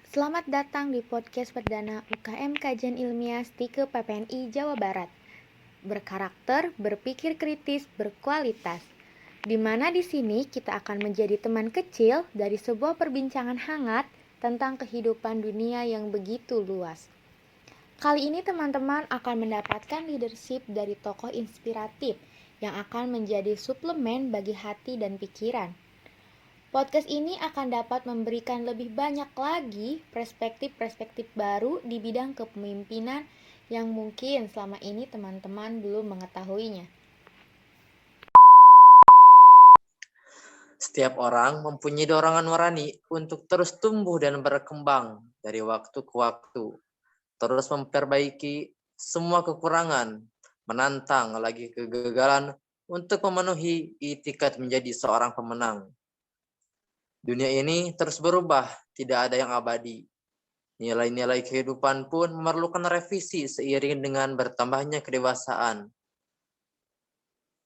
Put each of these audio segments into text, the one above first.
Selamat datang di podcast perdana UKM Kajian Ilmiah Stike PPNI Jawa Barat. Berkarakter, berpikir kritis, berkualitas. Di mana di sini kita akan menjadi teman kecil dari sebuah perbincangan hangat tentang kehidupan dunia yang begitu luas. Kali ini teman-teman akan mendapatkan leadership dari tokoh inspiratif yang akan menjadi suplemen bagi hati dan pikiran. Podcast ini akan dapat memberikan lebih banyak lagi perspektif-perspektif baru di bidang kepemimpinan yang mungkin selama ini teman-teman belum mengetahuinya. Setiap orang mempunyai dorongan nurani untuk terus tumbuh dan berkembang dari waktu ke waktu, terus memperbaiki semua kekurangan, menantang lagi kegagalan untuk memenuhi itikat menjadi seorang pemenang. Dunia ini terus berubah, tidak ada yang abadi. Nilai-nilai kehidupan pun memerlukan revisi seiring dengan bertambahnya kedewasaan.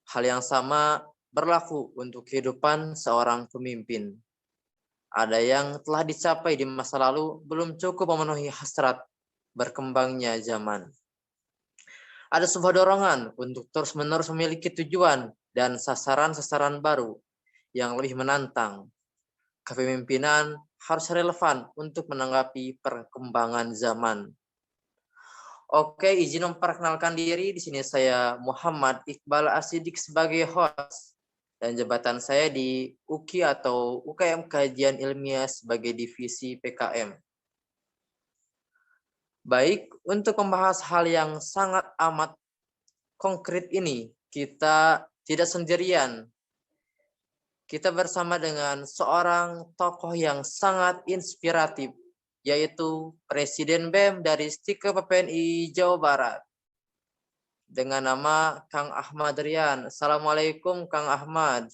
Hal yang sama berlaku untuk kehidupan seorang pemimpin. Ada yang telah dicapai di masa lalu belum cukup memenuhi hasrat berkembangnya zaman. Ada sebuah dorongan untuk terus-menerus memiliki tujuan dan sasaran-sasaran baru yang lebih menantang. Kepemimpinan harus relevan untuk menanggapi perkembangan zaman. Oke, izin memperkenalkan diri. Di sini saya Muhammad Iqbal Asidik sebagai host dan jabatan saya di UKI atau UKM Kajian Ilmiah sebagai divisi PKM. Baik, untuk membahas hal yang sangat amat konkret ini, kita tidak sendirian. Kita bersama dengan seorang tokoh yang sangat inspiratif, yaitu Presiden BEM dari Stike PPNI Jawa Barat, dengan nama Kang Ahmad Rian. Assalamualaikum Kang Ahmad.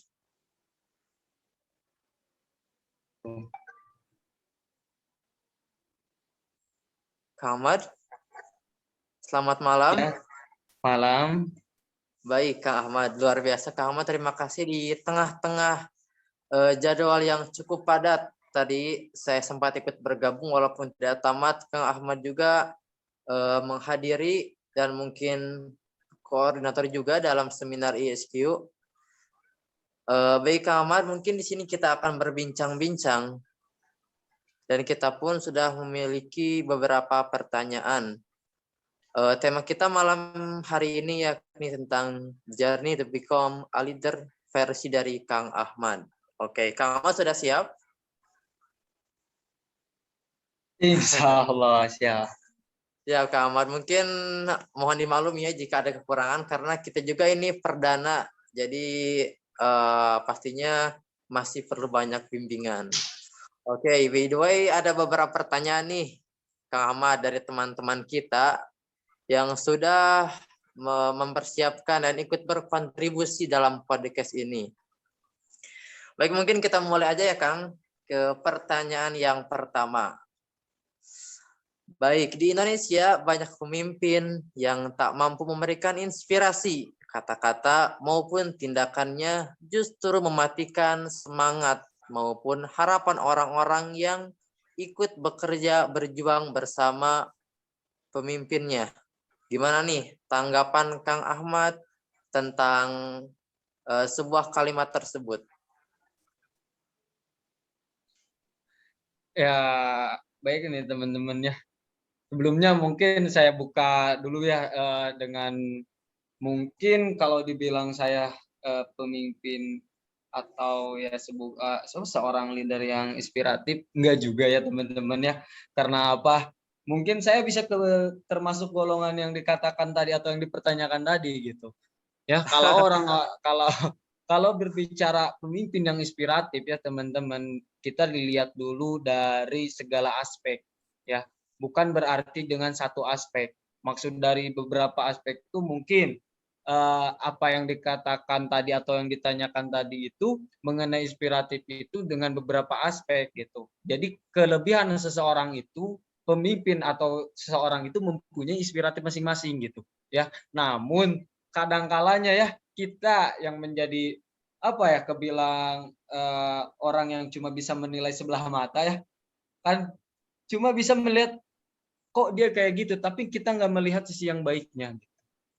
Kang Ahmad, selamat malam. Ya, malam. Baik Kang Ahmad, luar biasa Kang Ahmad, terima kasih di tengah-tengah jadwal yang cukup padat. Tadi saya sempat ikut bergabung walaupun tidak tamat. Kang Ahmad juga menghadiri dan mungkin koordinator juga dalam seminar ISQ. Baik Kang Ahmad, mungkin di sini kita akan berbincang-bincang dan kita pun sudah memiliki beberapa pertanyaan. Tema kita malam hari ini yakni tentang Journey to Become a Leader versi dari Kang Ahmad. Oke, Kang Ahmad sudah siap? Insya Allah siap. Ya, Kang Ahmad, mungkin mohon dimaklumi ya jika ada kekurangan karena kita juga ini perdana, jadi pastinya masih perlu banyak bimbingan. Oke, by the way ada beberapa pertanyaan nih, Kang Ahmad, dari teman-teman kita yang sudah mempersiapkan dan ikut berkontribusi dalam podcast ini. Baik, mungkin kita mulai aja ya Kang, ke pertanyaan yang pertama. Baik, di Indonesia banyak pemimpin yang tak mampu memberikan inspirasi, kata-kata maupun tindakannya justru mematikan semangat maupun harapan orang-orang yang ikut bekerja berjuang bersama pemimpinnya. Gimana nih tanggapan Kang Ahmad tentang sebuah kalimat tersebut? Ya, baik nih teman-teman ya. Sebelumnya mungkin saya buka dulu ya dengan mungkin kalau dibilang saya pemimpin atau ya seorang leader yang inspiratif, enggak juga ya teman-teman ya. Karena apa? Mungkin saya bisa termasuk golongan yang dikatakan tadi atau yang dipertanyakan tadi gitu. Ya, kalau berbicara pemimpin yang inspiratif ya teman-teman, kita dilihat dulu dari segala aspek ya. Bukan berarti dengan satu aspek. Maksud dari beberapa aspek itu mungkin apa yang dikatakan tadi atau yang ditanyakan tadi itu mengenai inspiratif itu dengan beberapa aspek gitu. Jadi kelebihan seseorang itu, pemimpin atau seseorang itu mempunyai inspiratif masing-masing gitu ya. Namun kadang-kalanya ya kita yang menjadi apa ya kebilang orang yang cuma bisa menilai sebelah mata ya kan, cuma bisa melihat kok dia kayak gitu, tapi kita nggak melihat sisi yang baiknya.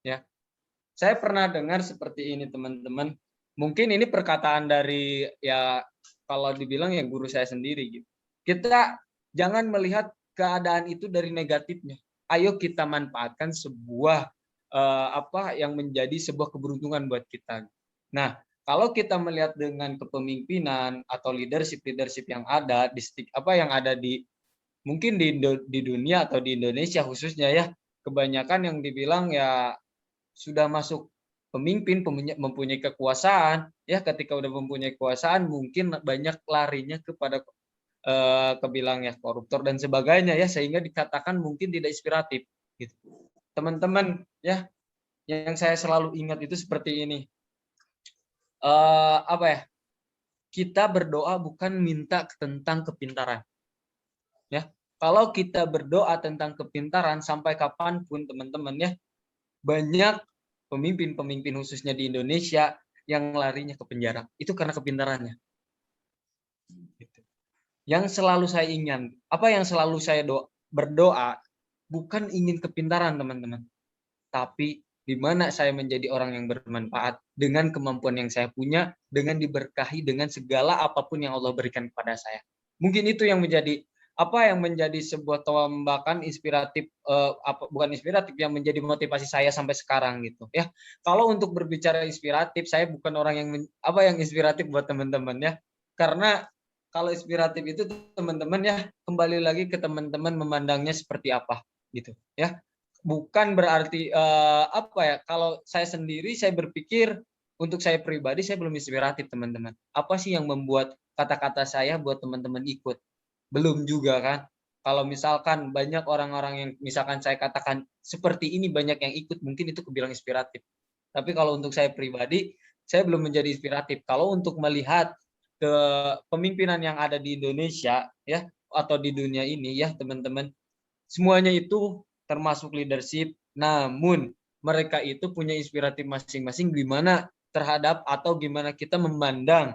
Ya, saya pernah dengar seperti ini teman-teman. Mungkin ini perkataan dari ya kalau dibilang ya guru saya sendiri gitu. Kita jangan melihat keadaan itu dari negatifnya. Ayo kita manfaatkan sebuah apa yang menjadi sebuah keberuntungan buat kita. Nah, kalau kita melihat dengan kepemimpinan atau leadership yang ada di apa yang ada di mungkin di dunia atau di Indonesia khususnya ya, kebanyakan yang dibilang ya sudah masuk pemimpin mempunyai kekuasaan ya, ketika udah mempunyai kekuasaan mungkin banyak larinya kepada kebilang ya koruptor dan sebagainya ya, sehingga dikatakan mungkin tidak inspiratif gitu. Teman-teman ya, yang saya selalu ingat itu seperti ini, apa ya, kita berdoa bukan minta tentang kepintaran ya. Kalau kita berdoa tentang kepintaran sampai kapanpun teman-teman ya, banyak pemimpin khususnya di Indonesia yang larinya ke penjara itu karena kepintarannya. Yang selalu saya ingin, apa yang selalu saya berdoa bukan ingin kepintaran teman-teman, tapi di mana saya menjadi orang yang bermanfaat dengan kemampuan yang saya punya, dengan diberkahi dengan segala apapun yang Allah berikan kepada saya. Mungkin itu yang menjadi apa yang menjadi sebuah tembakan inspiratif, bukan inspiratif, yang menjadi motivasi saya sampai sekarang gitu ya. Kalau untuk berbicara inspiratif, saya bukan orang yang yang inspiratif buat teman-teman ya, karena kalau inspiratif itu teman-teman ya, kembali lagi ke teman-teman memandangnya seperti apa gitu ya. Bukan berarti apa ya, kalau saya sendiri saya berpikir untuk saya pribadi saya belum inspiratif teman-teman. Apa sih yang membuat kata-kata saya buat teman-teman ikut? Belum juga kan. Kalau misalkan banyak orang-orang yang misalkan saya katakan seperti ini banyak yang ikut, mungkin itu kebilang inspiratif. Tapi kalau untuk saya pribadi, saya belum menjadi inspiratif. Kalau untuk melihat kepemimpinan yang ada di Indonesia ya, atau di dunia ini ya teman-teman, semuanya itu termasuk leadership, namun mereka itu punya inspiratif masing-masing gimana terhadap atau gimana kita memandang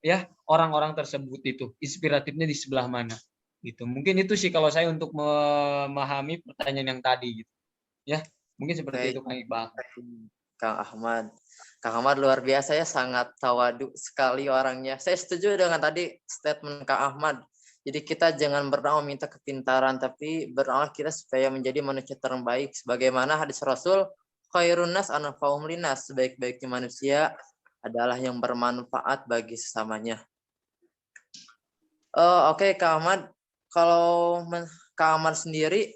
ya orang-orang tersebut, itu inspiratifnya di sebelah mana gitu. Mungkin itu sih kalau saya untuk memahami pertanyaan yang tadi gitu ya, mungkin seperti itu Kang Iqbal. Kang Ahmad. Kang Ahmad luar biasa ya, sangat tawadu sekali orangnya. Saya setuju dengan tadi statement Kang Ahmad. Jadi kita jangan berdoa minta kepintaran, tapi berdoa kita supaya menjadi manusia terbaik. Sebagaimana hadis Rasul, khairun nas anfa'uhum linnas, sebaik-baiknya manusia adalah yang bermanfaat bagi sesamanya. Oke, Kang Ahmad. Kalau Kang Ahmad sendiri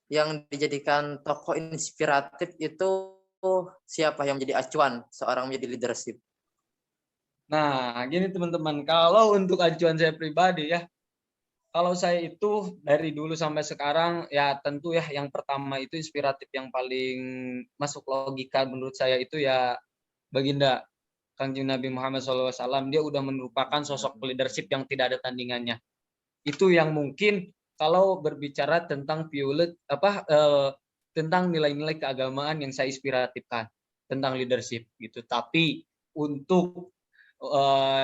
yang dijadikan tokoh inspiratif itu siapa yang menjadi acuan seorang menjadi leadership? Nah, gini teman-teman, kalau untuk acuan saya pribadi ya, kalau saya itu dari dulu sampai sekarang ya tentu ya yang pertama itu inspiratif yang paling masuk logika menurut saya itu ya Baginda Kanjeng Nabi Muhammad SAW. Dia udah merupakan sosok leadership yang tidak ada tandingannya. Itu yang mungkin kalau berbicara tentang tentang nilai-nilai keagamaan yang saya inspiratifkan tentang leadership gitu. Tapi untuk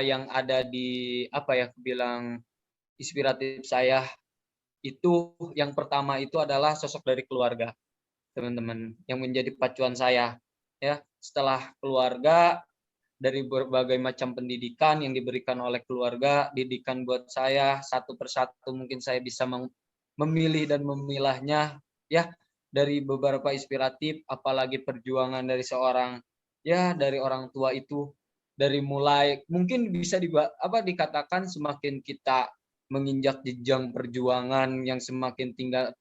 yang ada di bilang inspiratif saya itu yang pertama itu adalah sosok dari keluarga teman-teman yang menjadi pacuan saya ya. Setelah keluarga, dari berbagai macam pendidikan yang diberikan oleh keluarga, didikan buat saya satu persatu mungkin saya bisa memilih dan memilahnya ya, dari beberapa inspiratif, apalagi perjuangan dari seorang ya dari orang tua itu, dari mulai mungkin bisa dikatakan semakin kita menginjak jenjang perjuangan yang semakin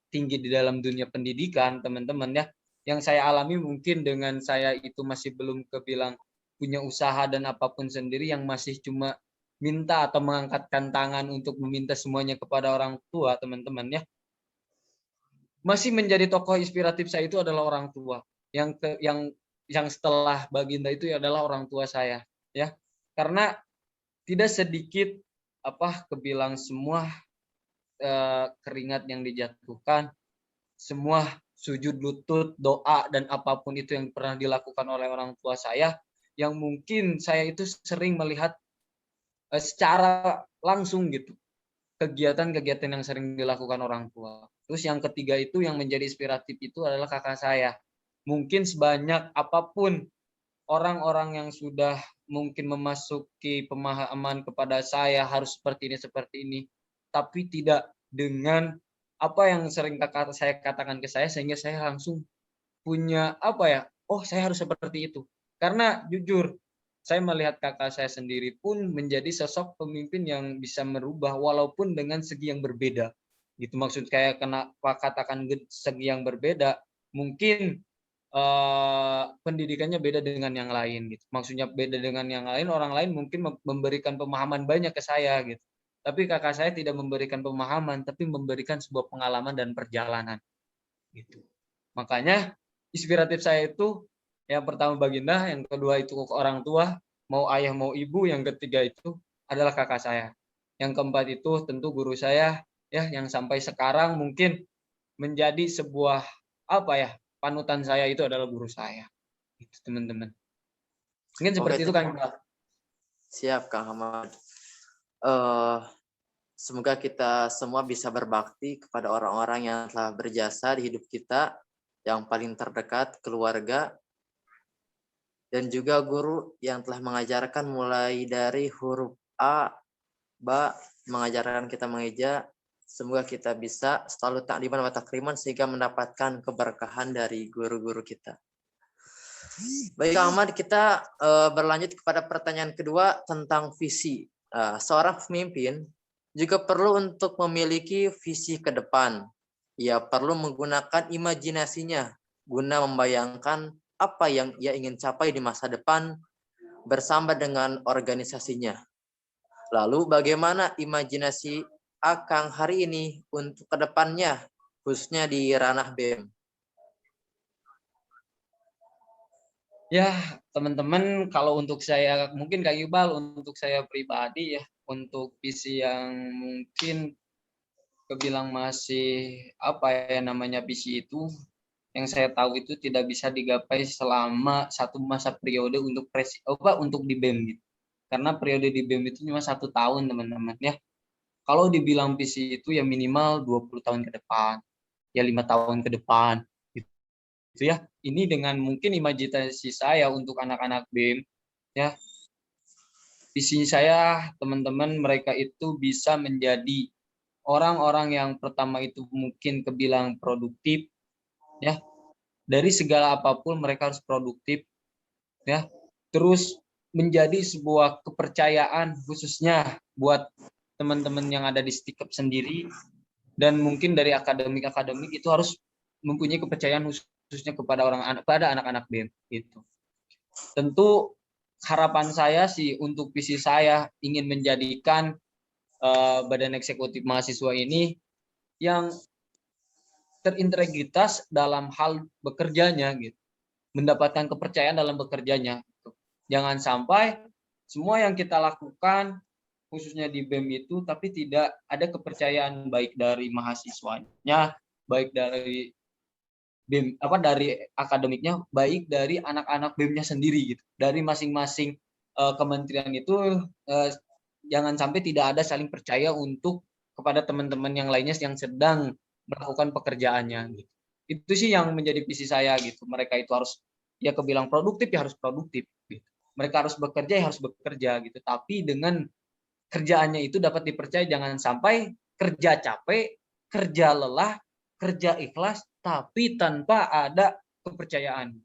tinggi di dalam dunia pendidikan teman-teman ya, yang saya alami mungkin dengan saya itu masih belum kebilang punya usaha dan apapun sendiri, yang masih cuma minta atau mengangkatkan tangan untuk meminta semuanya kepada orang tua teman-teman ya. Masih menjadi tokoh inspiratif saya itu adalah orang tua yang setelah Baginda itu adalah orang tua saya ya, karena tidak sedikit kebilang semua keringat yang dijatuhkan, semua sujud lutut, doa dan apapun itu yang pernah dilakukan oleh orang tua saya, yang mungkin saya itu sering melihat secara langsung gitu kegiatan-kegiatan yang sering dilakukan orang tua. Terus yang ketiga itu yang menjadi inspiratif itu adalah kakak saya. Mungkin sebanyak apapun orang-orang yang sudah mungkin memasuki pemahaman kepada saya harus seperti ini, tapi tidak dengan apa yang sering kakak saya katakan ke saya, sehingga saya langsung punya oh saya harus seperti itu. Karena jujur, saya melihat kakak saya sendiri pun menjadi sosok pemimpin yang bisa merubah walaupun dengan segi yang berbeda. Gitu maksud kayak kenapa katakan segi yang berbeda, mungkin pendidikannya beda dengan yang lain gitu. Maksudnya beda dengan yang lain, orang lain mungkin memberikan pemahaman banyak ke saya gitu. Tapi kakak saya tidak memberikan pemahaman, tapi memberikan sebuah pengalaman dan perjalanan gitu. Makanya inspiratif saya itu yang pertama baginda, yang kedua itu orang tua, mau ayah mau ibu, yang ketiga itu adalah kakak saya. Yang keempat itu tentu guru saya ya, yang sampai sekarang mungkin menjadi sebuah panutan saya itu adalah guru saya. Itu teman-teman. Mungkin seperti itu kan. Siap Kang Ahmad. Semoga kita semua bisa berbakti kepada orang-orang yang telah berjasa di hidup kita, yang paling terdekat, keluarga, dan juga guru yang telah mengajarkan mulai dari huruf A, Ba, mengajarkan kita mengeja. Semoga kita bisa selalu takliman wa takriman sehingga mendapatkan keberkahan dari guru-guru kita. Baik Ahmad, kita berlanjut kepada pertanyaan kedua tentang visi. Seorang pemimpin juga perlu untuk memiliki visi ke depan. Ia perlu menggunakan imajinasinya guna membayangkan apa yang ia ingin capai di masa depan bersama dengan organisasinya. Lalu bagaimana imajinasi Akang hari ini untuk kedepannya, khususnya di ranah BEM? Ya, teman-teman, kalau untuk saya, mungkin Kak Iqbal, untuk saya pribadi ya, untuk visi yang mungkin kebilang masih visi itu, yang saya tahu itu tidak bisa digapai selama satu masa periode untuk untuk di BEM gitu. Karena periode di BEM itu cuma 1 tahun teman-teman ya. Kalau dibilang visi itu ya minimal 20 tahun ke depan, ya 5 tahun ke depan gitu ya. Ini dengan mungkin imajinasi saya untuk anak-anak BEM ya. Visi saya teman-teman, mereka itu bisa menjadi orang-orang yang pertama itu mungkin kebilang produktif ya, dari segala apapun mereka harus produktif ya, terus menjadi sebuah kepercayaan khususnya buat teman-teman yang ada di Stikep sendiri, dan mungkin dari akademik itu harus mempunyai kepercayaan khususnya kepada anak-anak BEM gitu. Tentu harapan saya sih untuk visi saya ingin menjadikan badan eksekutif mahasiswa ini yang terintegritas dalam hal bekerjanya gitu, mendapatkan kepercayaan dalam bekerjanya. Jangan sampai semua yang kita lakukan khususnya di BEM itu tapi tidak ada kepercayaan baik dari mahasiswanya, baik dari BEM dari akademiknya, baik dari anak-anak BEM-nya sendiri gitu. Dari masing-masing kementerian itu jangan sampai tidak ada saling percaya untuk kepada teman-teman yang lainnya yang sedang melakukan pekerjaannya gitu. Itu sih yang menjadi visi saya gitu. Mereka itu harus ya kebilang produktif ya harus produktif gitu. Mereka harus bekerja ya harus bekerja gitu. Tapi dengan kerjaannya itu dapat dipercaya, jangan sampai kerja capek, kerja lelah, kerja ikhlas tapi tanpa ada kepercayaan.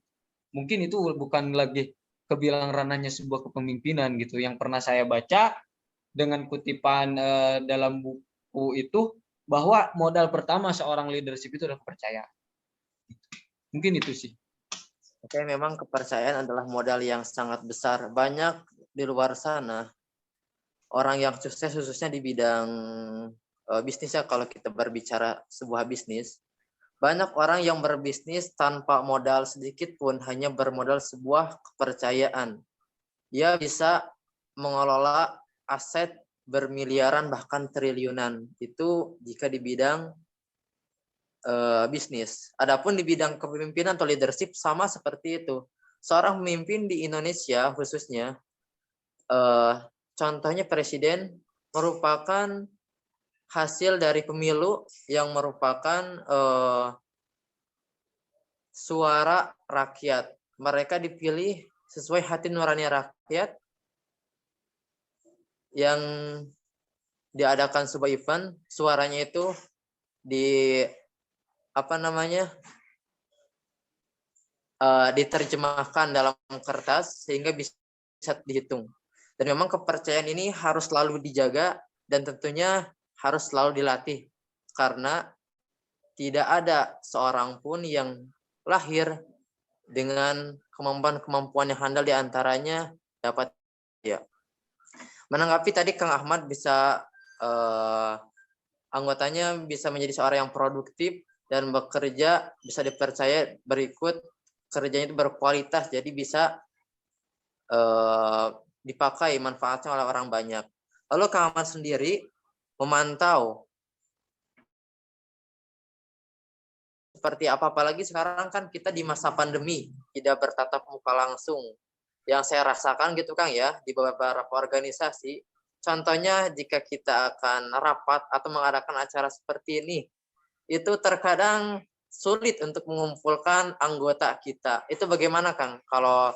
Mungkin itu bukan lagi kebilang ranahnya sebuah kepemimpinan gitu. Yang pernah saya baca dengan kutipan dalam buku itu, bahwa modal pertama seorang leadership itu adalah kepercayaan. Mungkin itu sih. Oke, memang kepercayaan adalah modal yang sangat besar. Banyak di luar sana orang yang sukses khususnya di bidang bisnis ya, kalau kita berbicara sebuah bisnis, banyak orang yang berbisnis tanpa modal sedikit pun, hanya bermodal sebuah kepercayaan. Dia bisa mengelola aset bermiliaran bahkan triliunan. Itu jika di bidang bisnis. Adapun di bidang kepemimpinan atau leadership sama seperti itu. Seorang pemimpin di Indonesia khususnya, contohnya presiden, merupakan hasil dari pemilu yang merupakan suara rakyat. Mereka dipilih sesuai hati nurani rakyat yang diadakan sebuah event, suaranya itu di diterjemahkan dalam kertas sehingga bisa dihitung. Dan memang kepercayaan ini harus selalu dijaga dan tentunya harus selalu dilatih karena tidak ada seorang pun yang lahir dengan kemampuan yang handal, diantaranya dapat ya. Menanggapi tadi Kang Ahmad bisa anggotanya bisa menjadi seorang yang produktif dan bekerja bisa dipercaya, berikut kerjanya itu berkualitas, jadi bisa dipakai manfaatnya oleh orang banyak. Lalu Kang Ahmad sendiri memantau seperti apa, apalagi sekarang kan kita di masa pandemi, tidak bertatap muka langsung. Yang saya rasakan gitu Kang ya, di beberapa organisasi, contohnya jika kita akan rapat atau mengadakan acara seperti ini, itu terkadang sulit untuk mengumpulkan anggota kita. Itu bagaimana Kang kalau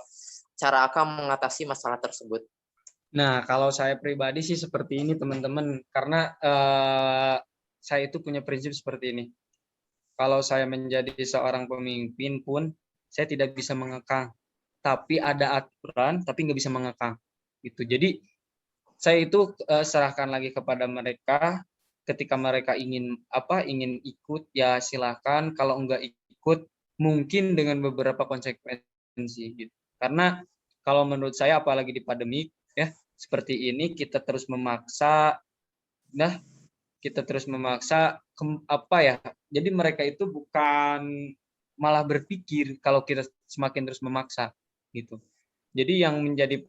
cara Akang mengatasi masalah tersebut? Nah, kalau saya pribadi sih seperti ini teman-teman, karena saya itu punya prinsip seperti ini. Kalau saya menjadi seorang pemimpin pun, saya tidak bisa mengekang. Tapi ada aturan, tapi nggak bisa mengekang. Gitu. Jadi, saya itu serahkan lagi kepada mereka. Ketika mereka ingin ikut, ya silakan. Kalau nggak ikut, mungkin dengan beberapa konsekuensi. Gitu. Karena kalau menurut saya, apalagi di pandemi, ya seperti ini, kita terus memaksa, jadi mereka itu bukan malah berpikir kalau kita semakin terus memaksa gitu. Jadi yang menjadi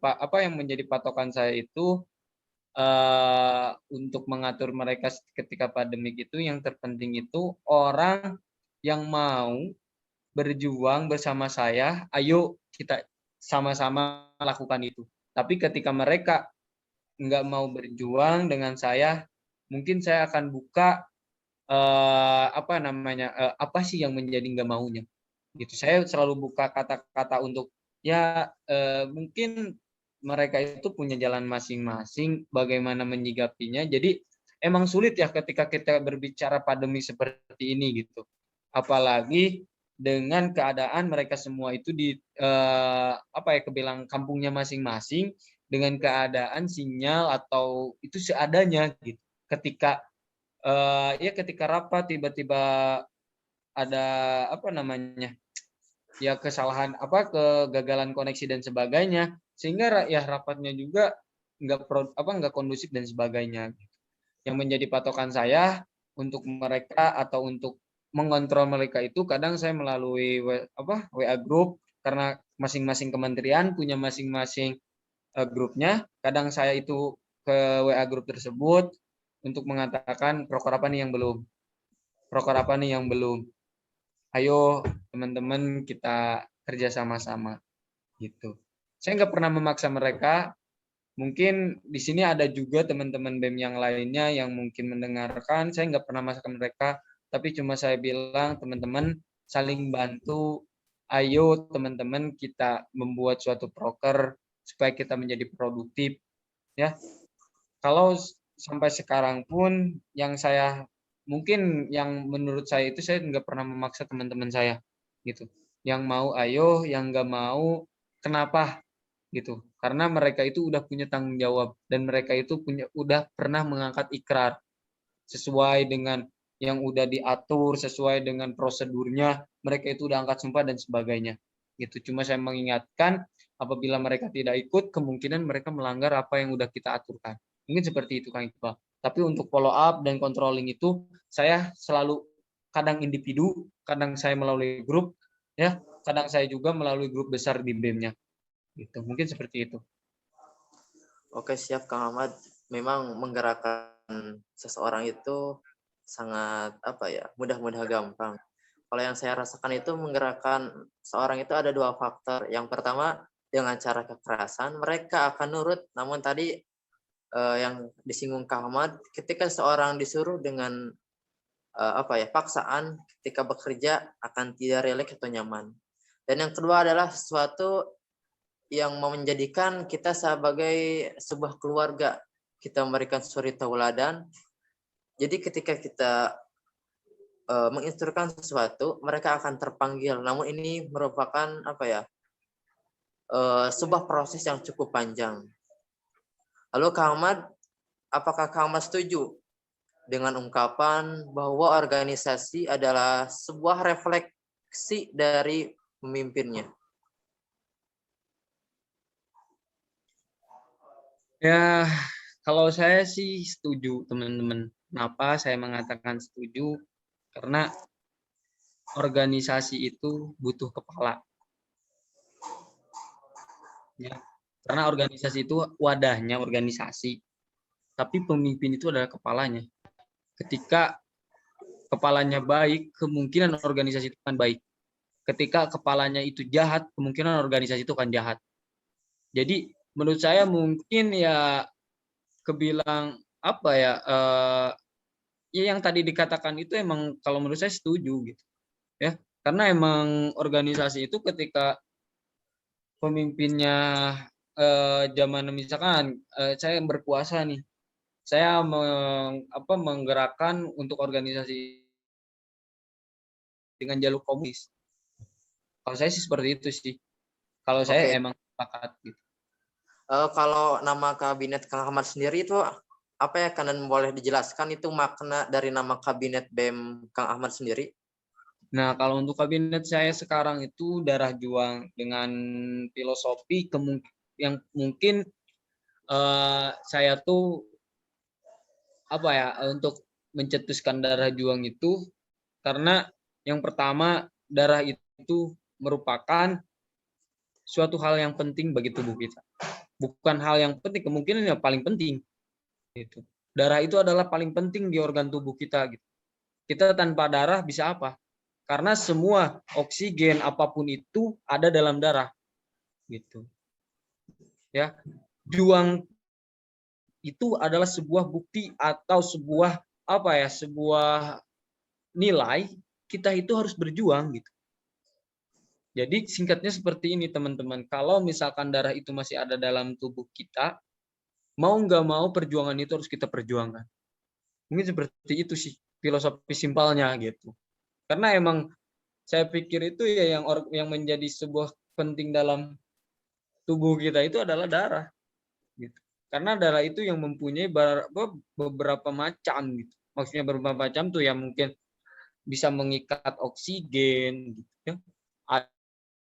patokan saya itu untuk mengatur mereka ketika pandemik itu, yang terpenting itu orang yang mau berjuang bersama saya, ayo kita sama-sama lakukan itu. Tapi ketika mereka nggak mau berjuang dengan saya, mungkin saya akan buka apa sih yang menjadi nggak maunya gitu. Saya selalu buka kata-kata untuk mungkin mereka itu punya jalan masing-masing bagaimana menyikapinya. Jadi emang sulit ya ketika kita berbicara pandemi seperti ini gitu, apalagi dengan keadaan mereka semua itu di kebilang kampungnya masing-masing, dengan keadaan sinyal atau itu seadanya gitu. Ketika rapat tiba-tiba ada kesalahan, kegagalan koneksi dan sebagainya, sehingga rapatnya juga nggak kondusif dan sebagainya. Yang menjadi patokan saya untuk mereka atau untuk mengontrol mereka itu, kadang saya melalui WA group, karena masing-masing kementerian punya masing-masing grupnya. Kadang saya itu ke WA group tersebut untuk mengatakan proker apa nih yang belum. Ayo teman-teman kita kerja sama-sama gitu. Saya nggak pernah memaksa mereka. Mungkin di sini ada juga teman-teman BEM yang lainnya yang mungkin mendengarkan. Saya nggak pernah memaksa mereka, tapi cuma saya bilang teman-teman saling bantu. Ayo teman-teman kita membuat suatu proker supaya kita menjadi produktif. Ya, kalau sampai sekarang pun yang menurut saya itu, saya nggak pernah memaksa teman-teman saya gitu. Yang mau ayo, yang nggak mau kenapa gitu. Karena mereka itu udah punya tanggung jawab dan mereka itu udah pernah mengangkat ikrar sesuai dengan yang udah diatur, sesuai dengan prosedurnya. Mereka itu udah angkat sumpah dan sebagainya. Gitu. Cuma saya mengingatkan, apabila mereka tidak ikut, kemungkinan mereka melanggar apa yang udah kita aturkan. Mungkin seperti itu Kang Iqbal. Tapi untuk follow up dan controlling itu, saya selalu kadang individu, kadang saya melalui grup, ya, kadang saya juga melalui grup besar di BEM-nya. Gitu. Mungkin seperti itu. Oke, siap Kang Ahmad. Memang menggerakkan seseorang itu sangat mudah gampang. Kalau yang saya rasakan itu menggerakkan seorang itu ada dua faktor. Yang pertama, dengan cara kekerasan mereka akan nurut, namun tadi yang disinggung Kak Ahmad, ketika seorang disuruh dengan paksaan, ketika bekerja akan tidak rileks atau nyaman. Dan yang kedua adalah sesuatu yang menjadikan kita sebagai sebuah keluarga. Kita memberikan suri tauladan. Jadi ketika kita menginstruksikan sesuatu, mereka akan terpanggil. Namun ini merupakan sebuah proses yang cukup panjang. Lalu Kak Ahmad, apakah Kak Ahmad setuju dengan ungkapan bahwa organisasi adalah sebuah refleksi dari pemimpinnya? Ya, kalau saya sih setuju, teman-teman. Kenapa saya mengatakan setuju? Karena organisasi itu butuh kepala. Ya. Karena organisasi itu wadahnya organisasi, tapi pemimpin itu adalah kepalanya. Ketika kepalanya baik, kemungkinan organisasi itu akan baik. Ketika kepalanya itu jahat, kemungkinan organisasi itu akan jahat. Jadi menurut saya mungkin ya kebilang ya yang tadi dikatakan itu emang kalau menurut saya setuju gitu ya, karena emang organisasi itu ketika pemimpinnya zaman misalkan saya berkuasa nih, saya menggerakkan untuk organisasi dengan jalur komunis. Kalau saya sih seperti itu sih. Kalau saya emang sepakat gitu. Kalau nama kabinet Kang Ahmad sendiri itu apa ya, kalian boleh dijelaskan itu makna dari nama kabinet BEM Kang Ahmad sendiri? Nah, kalau untuk kabinet saya sekarang itu darah juang dengan filosofi yang mungkin saya tuh untuk mencetuskan darah juang itu karena yang pertama darah itu merupakan suatu hal yang penting bagi tubuh kita. Bukan hal yang penting, kemungkinan yang paling penting. Gitu. Darah itu adalah paling penting di organ tubuh kita. Gitu. Kita tanpa darah bisa apa? Karena semua oksigen apapun itu ada dalam darah. Gitu. Ya, juang itu adalah sebuah bukti atau sebuah sebuah nilai kita itu harus berjuang gitu. Jadi singkatnya seperti ini teman-teman. Kalau misalkan darah itu masih ada dalam tubuh kita, mau nggak mau perjuangan itu harus kita perjuangkan. Mungkin seperti itu sih filosofi simpelnya gitu. Karena emang saya pikir itu ya yang menjadi sebuah penting dalam tubuh kita itu adalah darah. Gitu. Karena darah itu yang mempunyai beberapa macam gitu. Maksudnya beberapa macam tuh ya mungkin bisa mengikat oksigen gitu ya.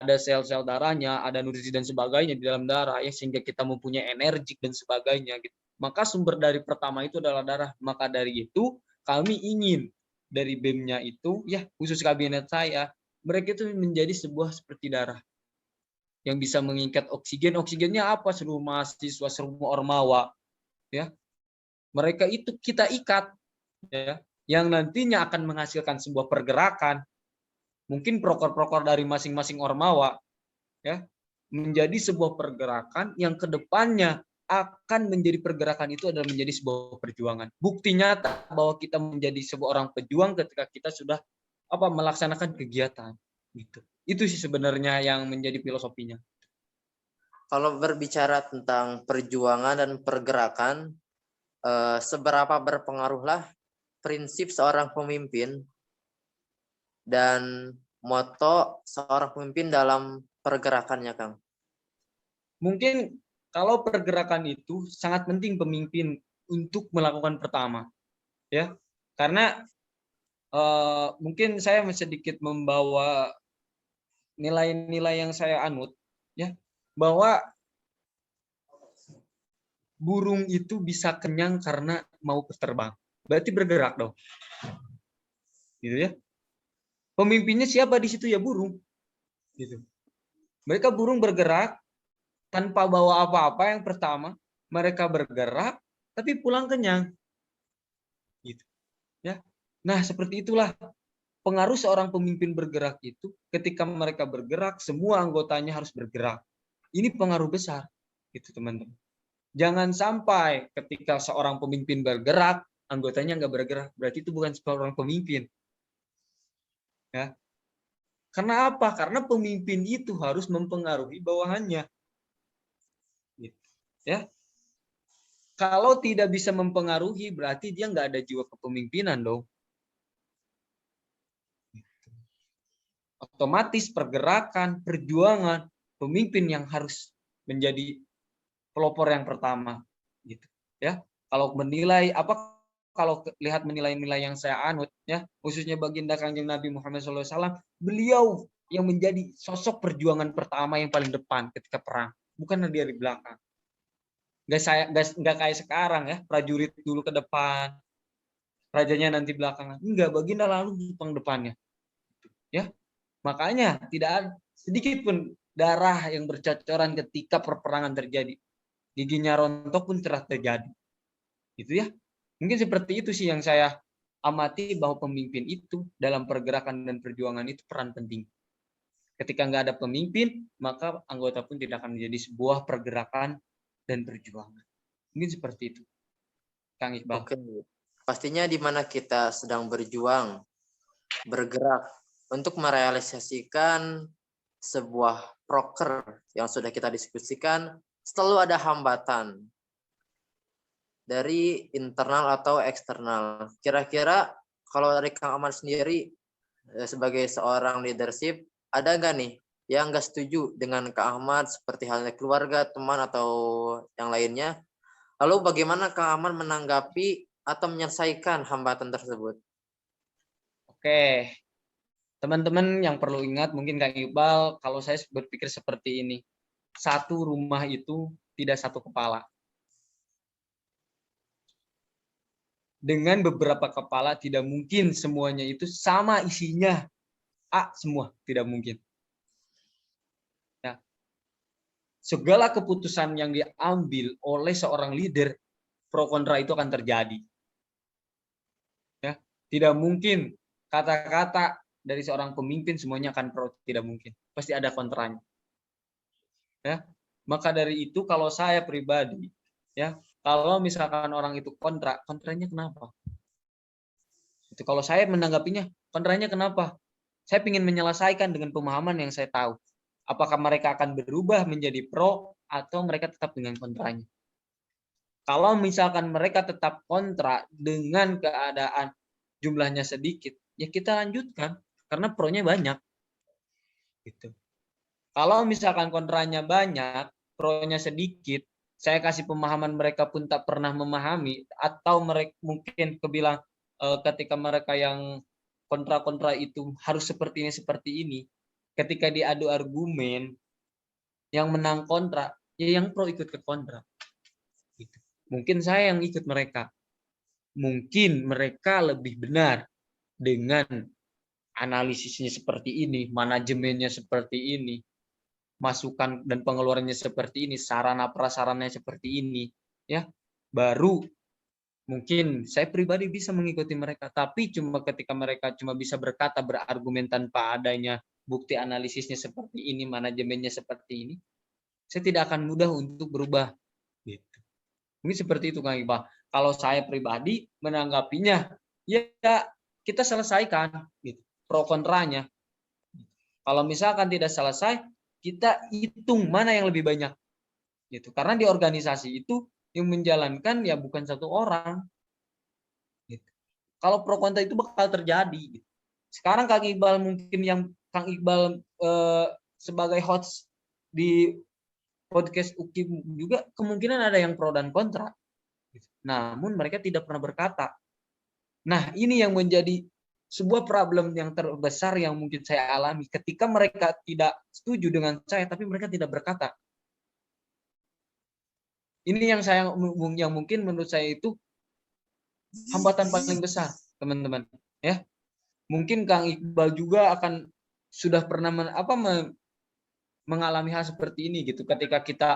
Ada sel-sel darahnya, ada nutrisi dan sebagainya di dalam darah ya sehingga kita mempunyai energi dan sebagainya gitu. Maka sumber dari pertama itu adalah darah. Maka dari itu kami ingin dari BEM-nya itu ya khusus kabinet saya mereka itu menjadi sebuah seperti darah yang bisa mengikat oksigen. Oksigennya apa? Seluruh mahasiswa, seluruh ormawa ya. Mereka itu kita ikat ya yang nantinya akan menghasilkan sebuah pergerakan. Mungkin prokor-prokor dari masing-masing ormawa ya menjadi sebuah pergerakan yang kedepannya akan menjadi pergerakan itu adalah menjadi sebuah perjuangan. Bukti nyata bahwa kita menjadi sebuah orang pejuang ketika kita sudah melaksanakan kegiatan gitu. Itu sih sebenarnya yang menjadi filosofinya. Kalau berbicara tentang perjuangan dan pergerakan, seberapa berpengaruhlah prinsip seorang pemimpin dan moto seorang pemimpin dalam pergerakannya, Kang? Mungkin kalau pergerakan itu sangat penting pemimpin untuk melakukan pertama, ya, karena mungkin saya sedikit membawa nilai-nilai yang saya anut, ya, bahwa burung itu bisa kenyang karena mau terbang, berarti bergerak dong, gitu ya. Pemimpinnya siapa di situ ya burung, gitu. Mereka burung bergerak tanpa bawa apa-apa. Yang pertama, mereka bergerak tapi pulang kenyang. Gitu. Ya. Nah, seperti itulah pengaruh seorang pemimpin bergerak itu ketika mereka bergerak, semua anggotanya harus bergerak. Ini pengaruh besar. Gitu, teman-teman. Jangan sampai ketika seorang pemimpin bergerak, anggotanya nggak bergerak, berarti itu bukan seorang pemimpin. Ya. Karena apa? Karena pemimpin itu harus mempengaruhi bawahannya. Gitu. Ya. Kalau tidak bisa mempengaruhi, berarti dia nggak ada jiwa kepemimpinan dong. Otomatis pergerakan, perjuangan, pemimpin yang harus menjadi pelopor yang pertama. Gitu. Ya. Kalau menilai kalau lihat nilai-nilai yang saya anut, ya khususnya baginda Kanjeng Nabi Muhammad SAW, beliau yang menjadi sosok perjuangan pertama yang paling depan ketika perang, bukan dari belakang. Nggak kayak sekarang ya, prajurit dulu ke depan, rajanya nanti belakangan. Enggak, baginda lalu di depannya. Ya, makanya tidak ada sedikit pun darah yang bercocoran ketika perperangan terjadi. Giginya rontok pun telah terjadi. Gitu ya. Mungkin seperti itu sih yang saya amati, bahwa pemimpin itu dalam pergerakan dan perjuangan itu peran penting. Ketika nggak ada pemimpin, maka anggota pun tidak akan menjadi sebuah pergerakan dan perjuangan. Mungkin seperti itu, Kang Iqbal. Oke. Pastinya di mana kita sedang berjuang, bergerak untuk merealisasikan sebuah proker yang sudah kita diskusikan, selalu ada hambatan dari internal atau eksternal. Kira-kira kalau dari Kang Ahmad sendiri sebagai seorang leadership, ada nggak nih yang nggak setuju dengan Kang Ahmad seperti halnya keluarga, teman, atau yang lainnya? Lalu bagaimana Kang Ahmad menanggapi atau menyelesaikan hambatan tersebut? Oke, teman-teman yang perlu ingat, mungkin Kang Iqbal, kalau saya berpikir seperti ini, satu rumah itu tidak satu kepala. Dengan beberapa kepala tidak mungkin semuanya itu sama isinya A semua, tidak mungkin. Ya. Segala keputusan yang diambil oleh seorang leader, pro kontra itu akan terjadi. Ya, tidak mungkin kata-kata dari seorang pemimpin semuanya akan pro, tidak mungkin. Pasti ada kontranya. Ya. Maka dari itu kalau saya pribadi, ya, kalau misalkan orang itu kontranya kenapa? Itu kalau saya menanggapinya, kontranya kenapa? Saya ingin menyelesaikan dengan pemahaman yang saya tahu. Apakah mereka akan berubah menjadi pro atau mereka tetap dengan kontranya? Kalau misalkan mereka tetap kontra dengan keadaan jumlahnya sedikit, ya kita lanjutkan karena pro-nya banyak. Gitu. Kalau misalkan kontranya banyak, pro-nya sedikit, saya kasih pemahaman mereka pun tak pernah memahami, atau mereka mungkin kebilang ketika mereka yang kontra-kontra itu harus seperti ini, ketika diadu argumen, yang menang kontra, ya yang pro ikut ke kontra. Gitu. Mungkin saya yang ikut mereka. Mungkin mereka lebih benar dengan analisisnya seperti ini, manajemennya seperti ini, masukan dan pengeluarannya seperti ini, sarana prasarannya seperti ini, ya. Baru mungkin saya pribadi bisa mengikuti mereka, tapi cuma ketika mereka cuma bisa berkata, berargumen tanpa adanya bukti analisisnya seperti ini, manajemennya seperti ini, saya tidak akan mudah untuk berubah. Gitu. Mungkin seperti itu Kang Iqbal. Kalau saya pribadi menanggapinya, ya kita selesaikan gitu, pro kontranya. Kalau misalkan tidak selesai, kita hitung mana yang lebih banyak. Gitu. Karena di organisasi itu yang menjalankan ya bukan satu orang. Gitu. Kalau pro kontra itu bakal terjadi. Gitu. Sekarang Kang Iqbal mungkin yang Kang Iqbal sebagai host di podcast UKIM juga kemungkinan ada yang pro dan kontra. Namun mereka tidak pernah berkata. Nah, ini yang menjadi sebuah problem yang terbesar yang mungkin saya alami ketika mereka tidak setuju dengan saya, tapi mereka tidak berkata. Ini yang mungkin menurut saya itu hambatan paling besar, teman-teman. Ya, mungkin Kang Iqbal juga akan sudah pernah mengalami hal seperti ini gitu. Ketika kita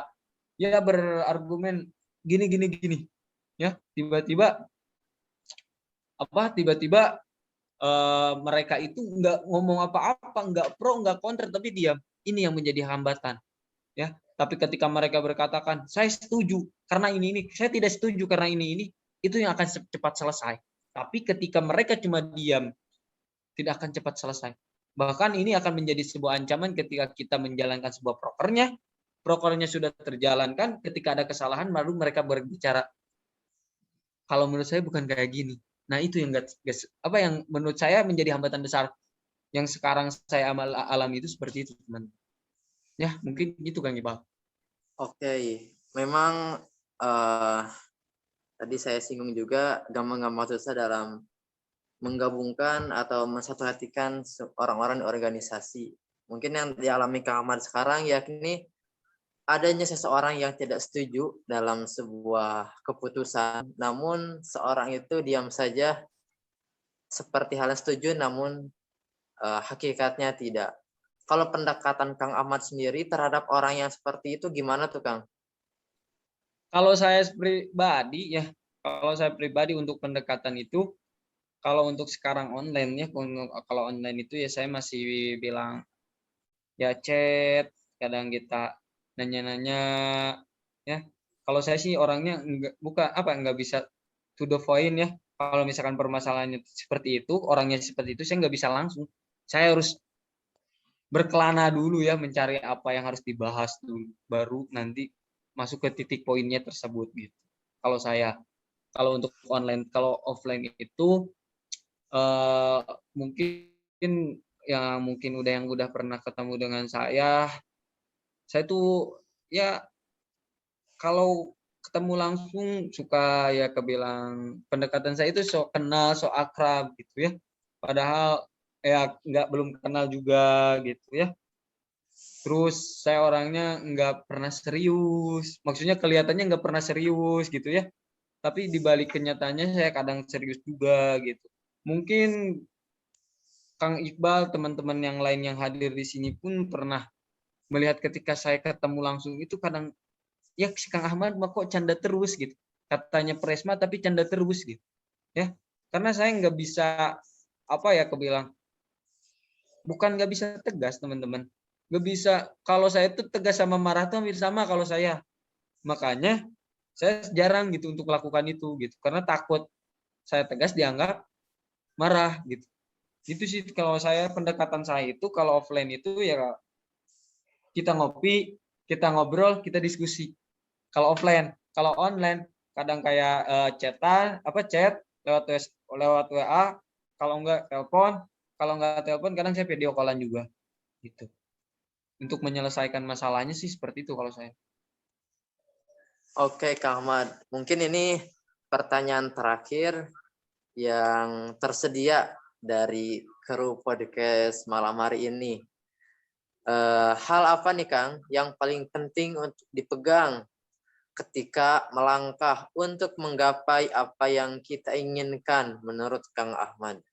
ya berargumen gini, ya tiba-tiba mereka itu nggak ngomong apa-apa, nggak pro, nggak kontra, tapi diam. Ini yang menjadi hambatan. Ya, tapi ketika mereka berkatakan, saya setuju, karena ini, saya tidak setuju karena ini, itu yang akan cepat selesai. Tapi ketika mereka cuma diam, tidak akan cepat selesai. Bahkan ini akan menjadi sebuah ancaman ketika kita menjalankan sebuah prokernya sudah terjalankan, ketika ada kesalahan baru mereka berbicara. Kalau menurut saya bukan kayak gini. Nah, itu yang yang menurut saya menjadi hambatan besar yang sekarang saya alami itu seperti itu, teman. Ya, mungkin gitu Kang Iqbal. Oke, memang tadi saya singgung juga gampang-gampang susah dalam menggabungkan atau mensatukan orang-orang di organisasi. Mungkin yang dialami Kang Ahmad sekarang yakni adanya seseorang yang tidak setuju dalam sebuah keputusan, namun seorang itu diam saja seperti halnya setuju, namun hakikatnya tidak. Kalau pendekatan Kang Ahmad sendiri terhadap orang yang seperti itu gimana tuh Kang? Kalau saya pribadi untuk pendekatan itu, kalau untuk sekarang online ya, kalau online itu ya saya masih bilang ya chat, kadang kita nanya-nanya ya. Kalau saya sih orangnya nggak bisa to the point ya. Kalau misalkan permasalahannya seperti itu, orangnya seperti itu, saya nggak bisa langsung. Saya harus berkelana dulu ya, mencari apa yang harus dibahas dulu, baru nanti masuk ke titik poinnya tersebut gitu. Kalau saya, kalau untuk online, kalau offline itu mungkin yang udah pernah ketemu dengan saya tuh ya kalau ketemu langsung suka ya kebilang pendekatan saya itu so kenal, so akrab gitu ya. Padahal ya belum kenal juga gitu ya. Terus saya orangnya nggak pernah serius, maksudnya kelihatannya nggak pernah serius gitu ya. Tapi di balik kenyataannya saya kadang serius juga gitu. Mungkin Kang Iqbal, teman-teman yang lain yang hadir di sini pun pernah melihat ketika saya ketemu langsung itu kadang ya si Kang Ahmad mah kok canda terus gitu. Katanya Presma tapi canda terus gitu. Ya. Karena saya nggak bisa kebilang bukan nggak bisa tegas teman-teman. Nggak bisa, kalau saya itu tegas sama marah tuh hampir sama kalau saya. Makanya saya jarang gitu untuk melakukan itu gitu. Karena takut saya tegas dianggap marah gitu. Itu sih kalau saya, pendekatan saya itu kalau offline itu ya kita ngopi, kita ngobrol, kita diskusi. Kalau offline, kalau online kadang kayak chat lewat WA, kalau enggak telepon, kalau enggak telepon kadang saya video callan juga gitu. Untuk menyelesaikan masalahnya sih seperti itu kalau saya. Oke Kang Ahmad, mungkin ini pertanyaan terakhir yang tersedia dari kru podcast malam hari ini. Hal apa nih Kang yang paling penting untuk dipegang ketika melangkah untuk menggapai apa yang kita inginkan menurut Kang Ahmad?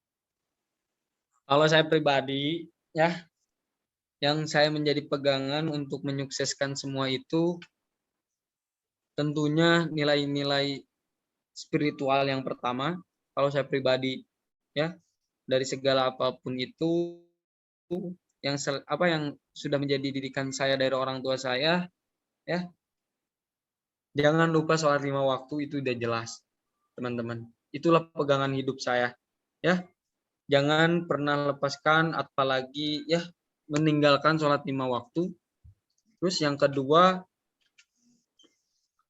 Kalau saya pribadi ya, yang saya menjadi pegangan untuk menyukseskan semua itu tentunya nilai-nilai spiritual yang pertama. Kalau saya pribadi ya, dari segala apapun itu yang sudah menjadi didikan saya dari orang tua saya ya, jangan lupa sholat 5 waktu, itu udah jelas teman-teman, itulah pegangan hidup saya ya. Jangan pernah lepaskan, apalagi ya meninggalkan sholat 5 waktu. Terus yang kedua,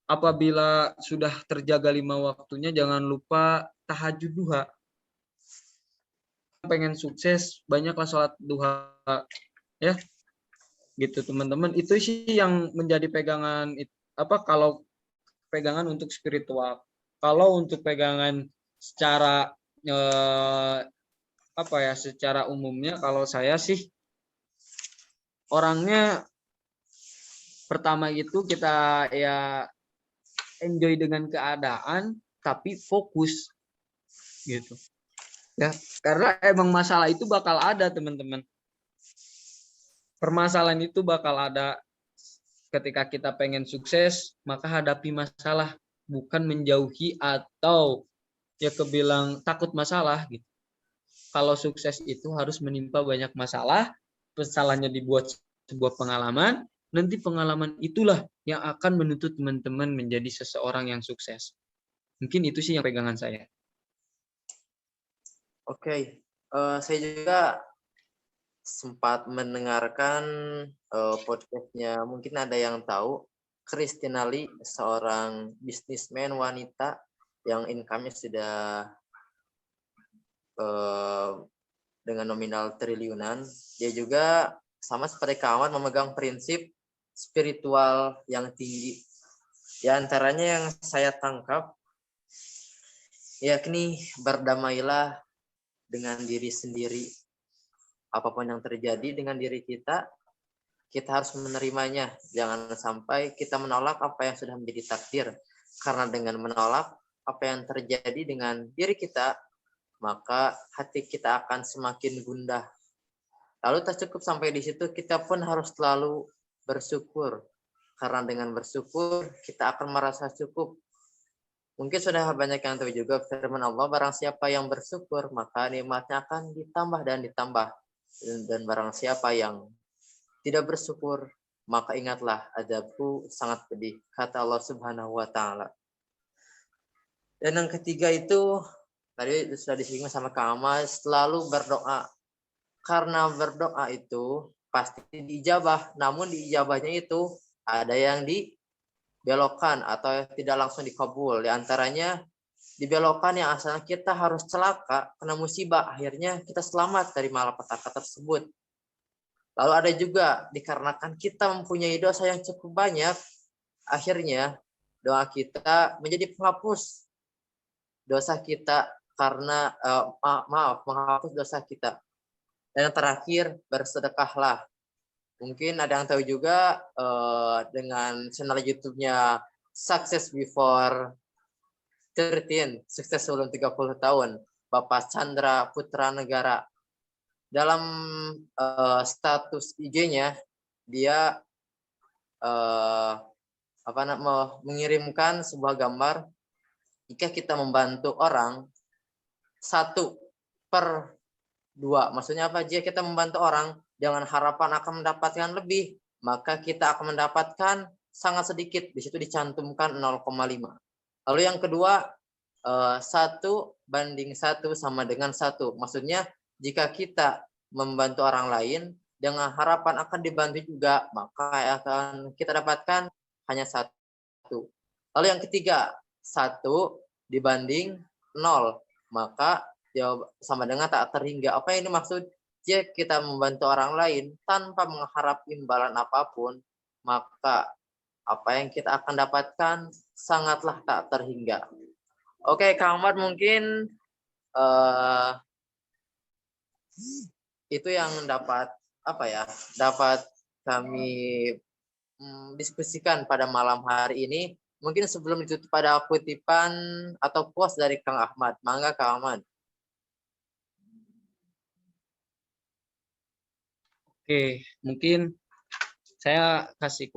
apabila sudah terjaga 5 waktunya, jangan lupa tahajud duha. Pengen sukses, banyaklah sholat duha ya gitu teman-teman. Itu sih yang menjadi pegangan kalau pegangan untuk spiritual. Kalau untuk pegangan secara secara umumnya, kalau saya sih orangnya pertama itu kita ya enjoy dengan keadaan tapi fokus gitu ya, karena emang masalah itu bakal ada teman-teman. Permasalahan itu bakal ada. Ketika kita pengen sukses, maka hadapi masalah, bukan menjauhi atau ya kebilang takut masalah gitu. Kalau sukses itu harus menimpa banyak masalah, masalahnya dibuat sebuah pengalaman, nanti pengalaman itulah yang akan menuntut teman-teman menjadi seseorang yang sukses. Mungkin itu sih yang pegangan saya. Oke, saya juga sempat mendengarkan podcastnya. Mungkin ada yang tahu, Christina Lee, seorang bisnismen wanita yang income-nya sudah dengan nominal triliunan. Dia juga sama seperti kawan memegang prinsip spiritual yang tinggi. Di antaranya yang saya tangkap, yakni berdamailah dengan diri sendiri. Apapun yang terjadi dengan diri kita harus menerimanya. Jangan sampai kita menolak apa yang sudah menjadi takdir. Karena dengan menolak apa yang terjadi dengan diri kita, maka hati kita akan semakin gundah. Lalu tak cukup sampai di situ, kita pun harus selalu bersyukur. Karena dengan bersyukur, kita akan merasa cukup. Mungkin sudah banyak yang tahu juga firman Allah, barang siapa yang bersyukur, maka nikmatnya akan ditambah dan ditambah. Dan barang siapa yang tidak bersyukur, maka ingatlah azabku sangat pedih, kata Allah Subhanahu wa Ta'ala. Dan yang ketiga itu, tadi sudah disinggung sama Kang Ahmad, selalu berdoa. Karena berdoa itu pasti diijabah, namun diijabahnya itu ada yang dibelokkan atau tidak langsung dikabul. Di antaranya dibelokkan yang asalnya kita harus celaka, kena musibah, akhirnya kita selamat dari malapetaka tersebut. Lalu ada juga dikarenakan kita mempunyai dosa yang cukup banyak, akhirnya doa kita menjadi penghapus dosa kita karena menghapus dosa kita. Dan yang terakhir, bersedekahlah. Mungkin ada yang tahu juga dengan channel YouTube-nya Success Before 13, sukses sebelum 30 tahun, Bapak Chandra Putra Negara. Dalam status IG-nya, dia mengirimkan sebuah gambar jika kita membantu orang 1/2. Maksudnya apa? Jika kita membantu orang dengan harapan akan mendapatkan lebih, maka kita akan mendapatkan sangat sedikit. Di situ dicantumkan 0,5. Lalu yang kedua, 1:1 sama dengan 1. Maksudnya jika kita membantu orang lain dengan harapan akan dibantu juga, maka akan kita dapatkan hanya 1. Lalu yang ketiga, 1 dibanding 0, maka jawab sama dengan tak terhingga. Apa yang dimaksud? Jika kita membantu orang lain tanpa mengharap imbalan apapun, maka apa yang kita akan dapatkan sangatlah tak terhingga. Oke, Kang Ahmad, mungkin itu yang dapat kami diskusikan pada malam hari ini. Mungkin sebelum ditutup pada kutipan atau quotes dari Kang Ahmad. Mangga Kang Ahmad. Oke, mungkin saya kasih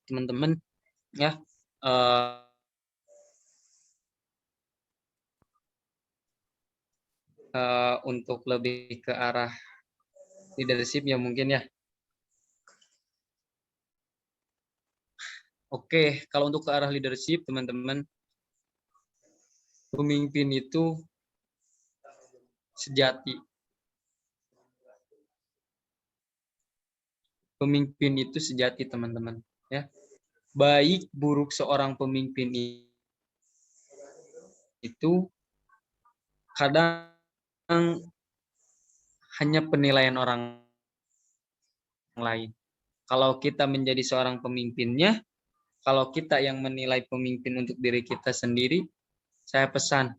teman-teman ya untuk lebih ke arah leadership ya mungkin ya. Oke, kalau untuk ke arah leadership teman-teman, pemimpin itu sejati. Pemimpin itu sejati teman-teman ya. Baik buruk seorang pemimpin itu kadang hanya penilaian orang lain. Kalau kita menjadi seorang pemimpinnya, kalau kita yang menilai pemimpin untuk diri kita sendiri, saya pesan,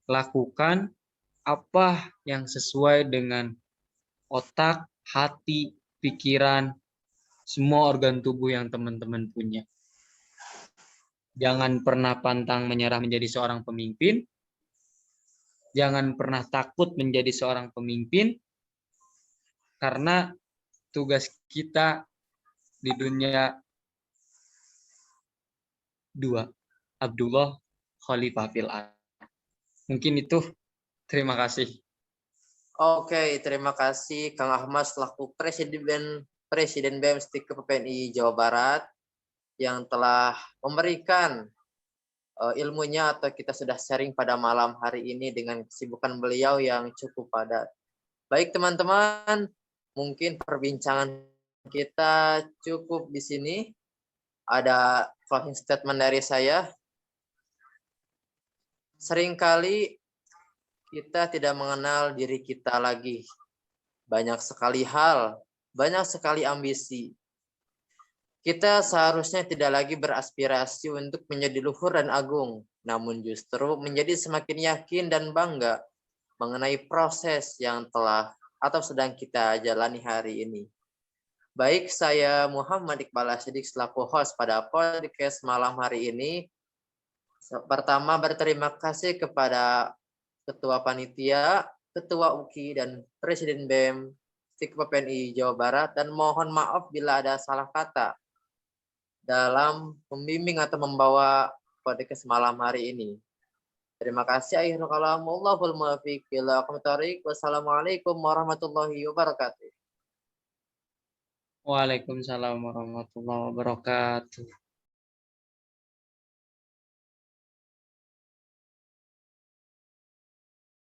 lakukan apa yang sesuai dengan otak, hati, pikiran, semua organ tubuh yang teman-teman punya. Jangan pernah pantang menyerah menjadi seorang pemimpin. Jangan pernah takut menjadi seorang pemimpin. Karena tugas kita di dunia 2. Abdullah Khalifah fil Ard. Mungkin itu. Terima kasih. Oke, terima kasih Kang Ahmad selaku Presiden Presiden BEM STIK PPNI Jawa Barat yang telah memberikan ilmunya atau kita sudah sharing pada malam hari ini dengan kesibukan beliau yang cukup padat. Baik teman-teman, mungkin perbincangan kita cukup di sini. Ada closing statement dari saya. Seringkali kita tidak mengenal diri kita lagi. Banyak sekali hal, banyak sekali ambisi. Kita seharusnya tidak lagi beraspirasi untuk menjadi luhur dan agung, namun justru menjadi semakin yakin dan bangga mengenai proses yang telah atau sedang kita jalani hari ini. Baik, saya Muhammad Iqbal Asyidik selaku host pada podcast malam hari ini. Pertama, berterima kasih kepada Ketua Panitia, Ketua UKI, dan Presiden BEM STIK PPNI Jawa Barat, dan mohon maaf bila ada salah kata dalam membimbing atau membawa podcast malam hari ini. Terima kasih. Akhirul kalam. Wallahul muwaffiq ila aqwamit thoriq. Wassalamualaikum warahmatullahi wabarakatuh. Waalaikumsalam warahmatullahi wabarakatuh.